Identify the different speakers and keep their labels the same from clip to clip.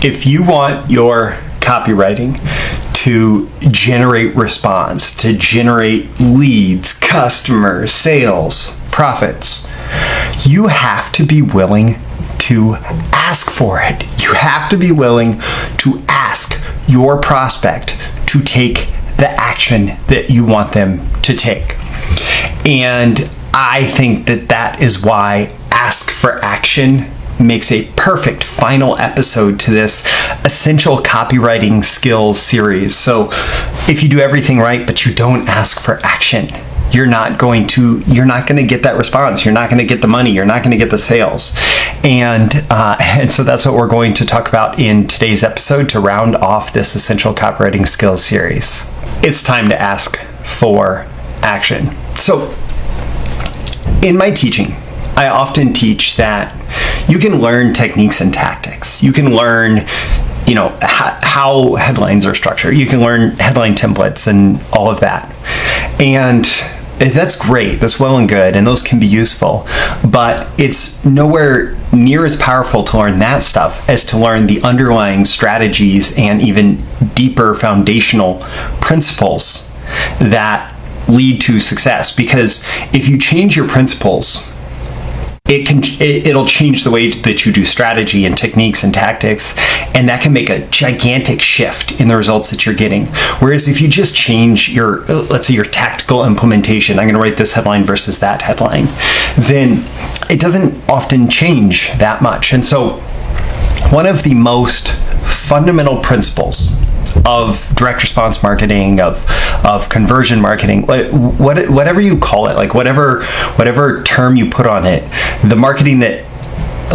Speaker 1: If you want your copywriting to generate response, to generate leads, customers, sales, profits, you have to be willing to ask for it. You have to be willing to ask your prospect to take the action that you want them to take. And I think that that is why Ask for Action makes a perfect final episode to this essential copywriting skills series. So if you do everything right, but you don't ask for action, you're not going to get that response. You're not going to get the money. You're not going to get the sales. And so that's what we're going to talk about in today's episode to round off this essential copywriting skills series. It's time to ask for action. So in my teaching, I often teach that you can learn techniques and tactics. You can learn, how headlines are structured. You can learn headline templates and all of that. And that's great. That's well and good. And those can be useful. But it's nowhere near as powerful to learn that stuff as to learn the underlying strategies and even deeper foundational principles that lead to success. Because if you change your principles, it'll change the way that you do strategy and techniques and tactics, and that can make a gigantic shift in the results that you're getting. Whereas if you just change your, let's say your tactical implementation, I'm going to write this headline versus that headline, then it doesn't often change that much. And so one of the most fundamental principles of direct response marketing, of conversion marketing, whatever you call it, like whatever term you put on it, the marketing that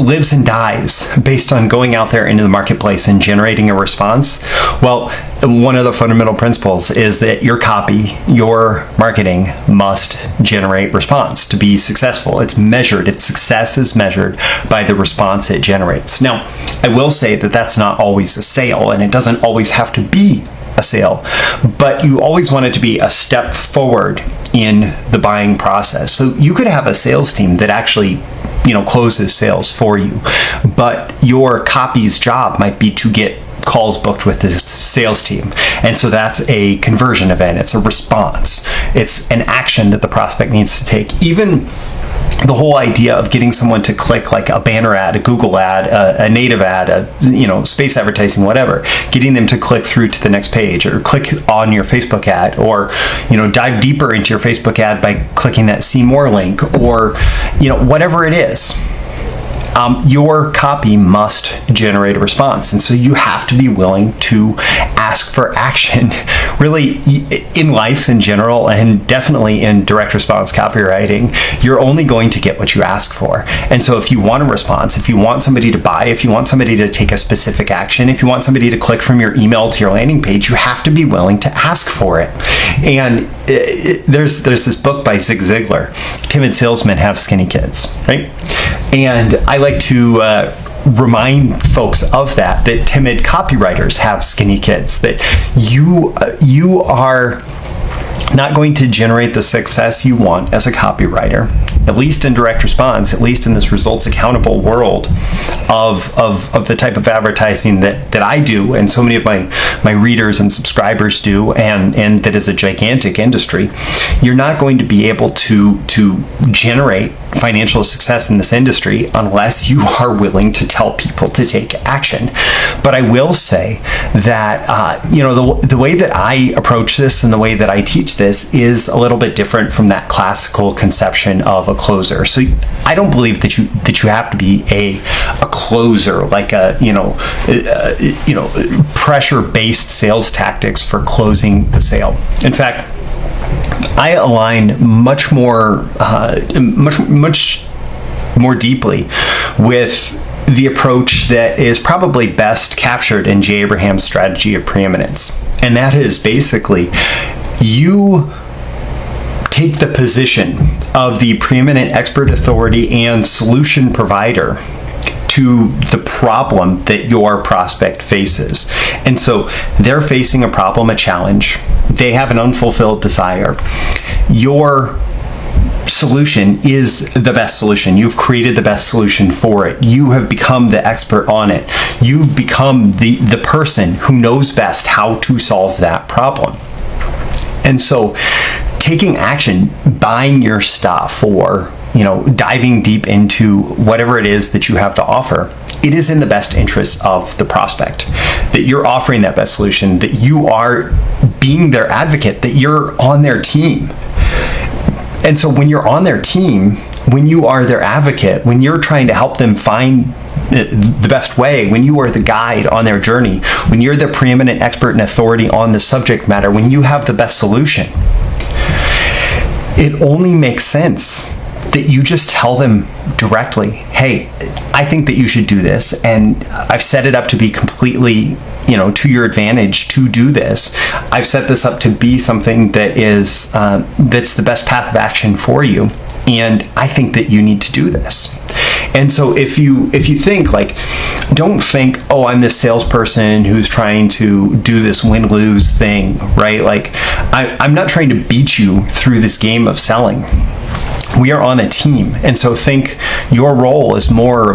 Speaker 1: lives and dies based on going out there into the marketplace and generating a response. Well, one of the fundamental principles is that your copy, your marketing must generate response to be successful. It's measured. Its success is measured by the response it generates. Now, I will say that that's not always a sale, and it doesn't always have to be a sale, but you always want it to be a step forward in the buying process. So you could have a sales team that actually closes sales for you, but your copy's job might be to get calls booked with the sales team. And so that's a conversion event. It's a response. It's an action that the prospect needs to take. Even the whole idea of getting someone to click like a banner ad, a Google ad, a native ad, space advertising, whatever, getting them to click through to the next page or click on your Facebook ad, or, dive deeper into your Facebook ad by clicking that see more link, or, whatever it is. Your copy must generate a response. And so you have to be willing to ask for action, really, in life in general, and definitely in direct response copywriting. You're only going to get what you ask for. And so if you want a response, if you want somebody to buy, if you want somebody to take a specific action, if you want somebody to click from your email to your landing page, you have to be willing to ask for it. And there's this book by Zig Ziglar, Timid Salesmen Have Skinny Kids, right? And I like to remind folks of that timid copywriters have skinny kids, that you are not going to generate the success you want as a copywriter, at least in direct response, at least in this results accountable world of the type of advertising that I do, and so many of my readers and subscribers do, and that is a gigantic industry. You're not going to be able to generate financial success in this industry unless you are willing to tell people to take action. But I will say that the way that I approach this and the way that I teach this is a little bit different from that classical conception of a closer. So I don't believe that you have to be a closer, like a pressure-based sales tactics for closing the sale. In fact, I align much more deeply with the approach that is probably best captured in Jay Abraham's strategy of preeminence. And that is basically, you take the position of the preeminent expert authority and solution provider to the problem that your prospect faces. And so they're facing a problem, a challenge. They have an unfulfilled desire. Your solution is the best solution. You've created the best solution for it. You have become the expert on it. You've become the person who knows best how to solve that problem. And so taking action, buying your stuff, or diving deep into whatever it is that you have to offer, it is in the best interest of the prospect that you're offering that best solution, that you are being their advocate, that you're on their team. And so when you're on their team, when you are their advocate, when you're trying to help them find the best way, when you are the guide on their journey, when you're the preeminent expert and authority on the subject matter, when you have the best solution, it only makes sense that you just tell them directly, hey, I think that you should do this, and I've set it up to be completely to your advantage to do this. I've set this up to be something that is that's the best path of action for you, and I think that you need to do this. And so if you think, don't think, oh, I'm this salesperson who's trying to do this win-lose thing, right? I'm not trying to beat you through this game of selling. We are on a team, and so think your role is more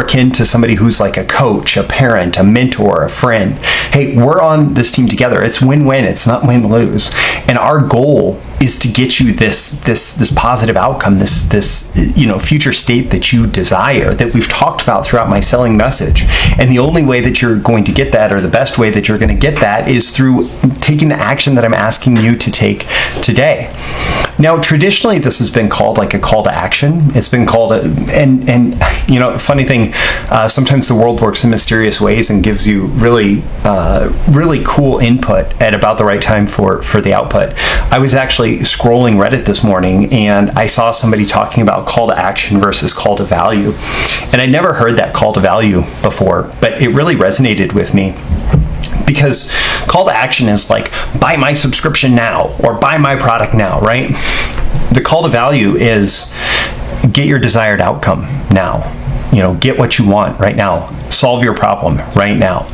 Speaker 1: akin to somebody who's like a coach, a parent, a mentor, a friend. Hey, we're on this team together. It's win-win. It's not win-lose. And our goal is to get you this positive outcome, this future state that you desire, that we've talked about throughout my selling message. And the only way that you're going to get that, or the best way that you're going to get that, is through taking the action that I'm asking you to take today. Now, traditionally, this has been called like a call to action. It's been called funny thing, sometimes the world works in mysterious ways and gives you really cool input at about the right time for the output. I was actually scrolling Reddit this morning, and I saw somebody talking about call to action versus call to value. And I never heard that call to value before, but it really resonated with me. Because call to action is like, buy my subscription now, or buy my product now, right? The call to value is, get your desired outcome now. Get what you want right now. Solve your problem right now.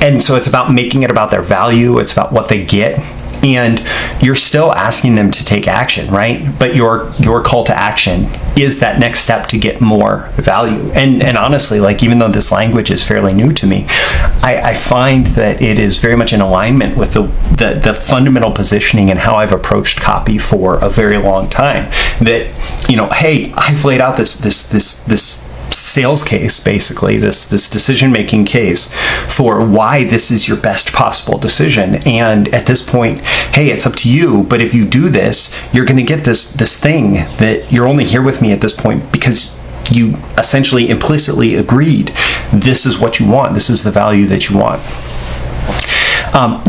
Speaker 1: And so it's about making it about their value. It's about what they get. And you're still asking them to take action, right? But your call to action is that next step to get more value. And honestly, even though this language is fairly new to me, I find that it is very much in alignment with the fundamental positioning and how I've approached copy for a very long time. That, hey, I've laid out this sales case, basically, this decision-making case for why this is your best possible decision. And at this point, hey, it's up to you, but if you do this, you're going to get this thing that you're only here with me at this point because you essentially implicitly agreed this is what you want, this is the value that you want.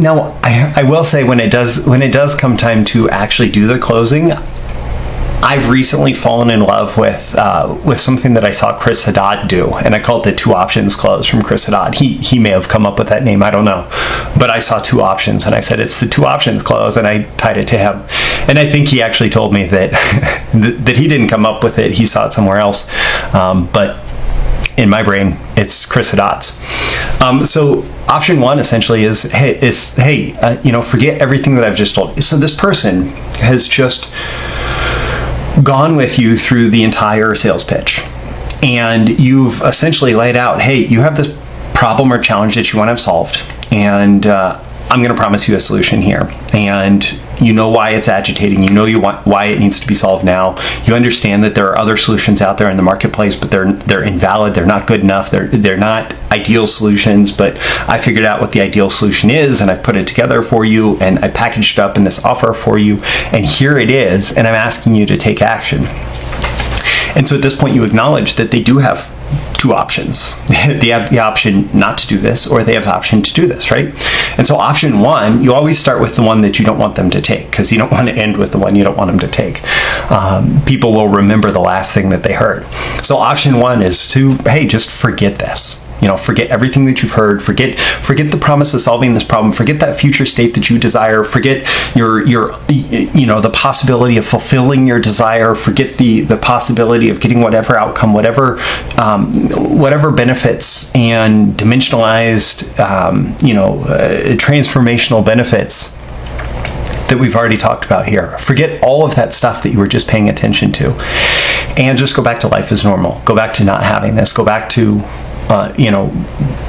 Speaker 1: Now, I will say, when it does come time to actually do the closing, I've recently fallen in love with something that I saw Chris Haddad do, and I call it the 2 options close from Chris Haddad. He may have come up with that name, I don't know, but I saw 2 options, and I said it's the 2 options close, and I tied it to him. And I think he actually told me that that he didn't come up with it; he saw it somewhere else. But in my brain, it's Chris Haddad's. So option 1 essentially is, hey, forget everything that I've just told you. So this person has just gone with you through the entire sales pitch, and you've essentially laid out, hey, you have this problem or challenge that you want to have solved, and I'm going to promise you a solution here, and you know why it's agitating, you want why it needs to be solved now, you understand that there are other solutions out there in the marketplace, but they're invalid, they're not good enough, they're not ideal solutions, but I figured out what the ideal solution is, and I put it together for you, and I packaged it up in this offer for you, and here it is, and I'm asking you to take action. And so at this point, you acknowledge that they do have 2 options. They have the option not to do this, or they have the option to do this, right? And so option 1, you always start with the one that you don't want them to take, because you don't want to end with the one you don't want them to take. People will remember the last thing that they heard. So option 1 is to, hey, just forget this. Forget everything that you've heard. Forget the promise of solving this problem. Forget that future state that you desire. Forget the possibility of fulfilling your desire. Forget the possibility of getting whatever outcome, whatever benefits and dimensionalized, transformational benefits that we've already talked about here. Forget all of that stuff that you were just paying attention to, and just go back to life as normal. Go back to not having this. Go back to,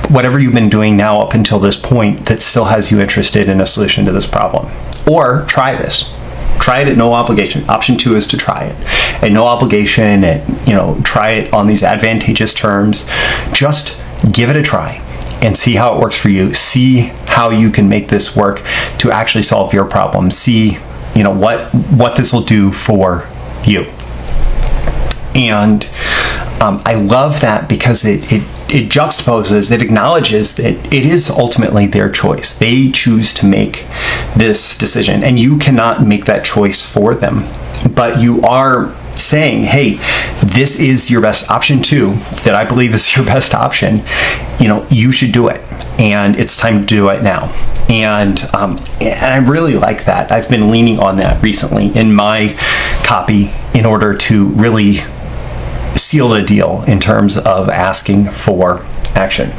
Speaker 1: whatever you've been doing now up until this point that still has you interested in a solution to this problem. Or try this. Try it at no obligation. Option 2 is to try it at no obligation. Try it on these advantageous terms. Just give it a try and see how it works for you. See how you can make this work to actually solve your problem. See, what this will do for you. And I love that because it juxtaposes, it acknowledges that it is ultimately their choice. They choose to make this decision, and you cannot make that choice for them. But you are saying, hey, this is your best option 2, that I believe is your best option. You should do it, and it's time to do it now. And I really like that. I've been leaning on that recently in my copy in order to really seal the deal in terms of asking for action.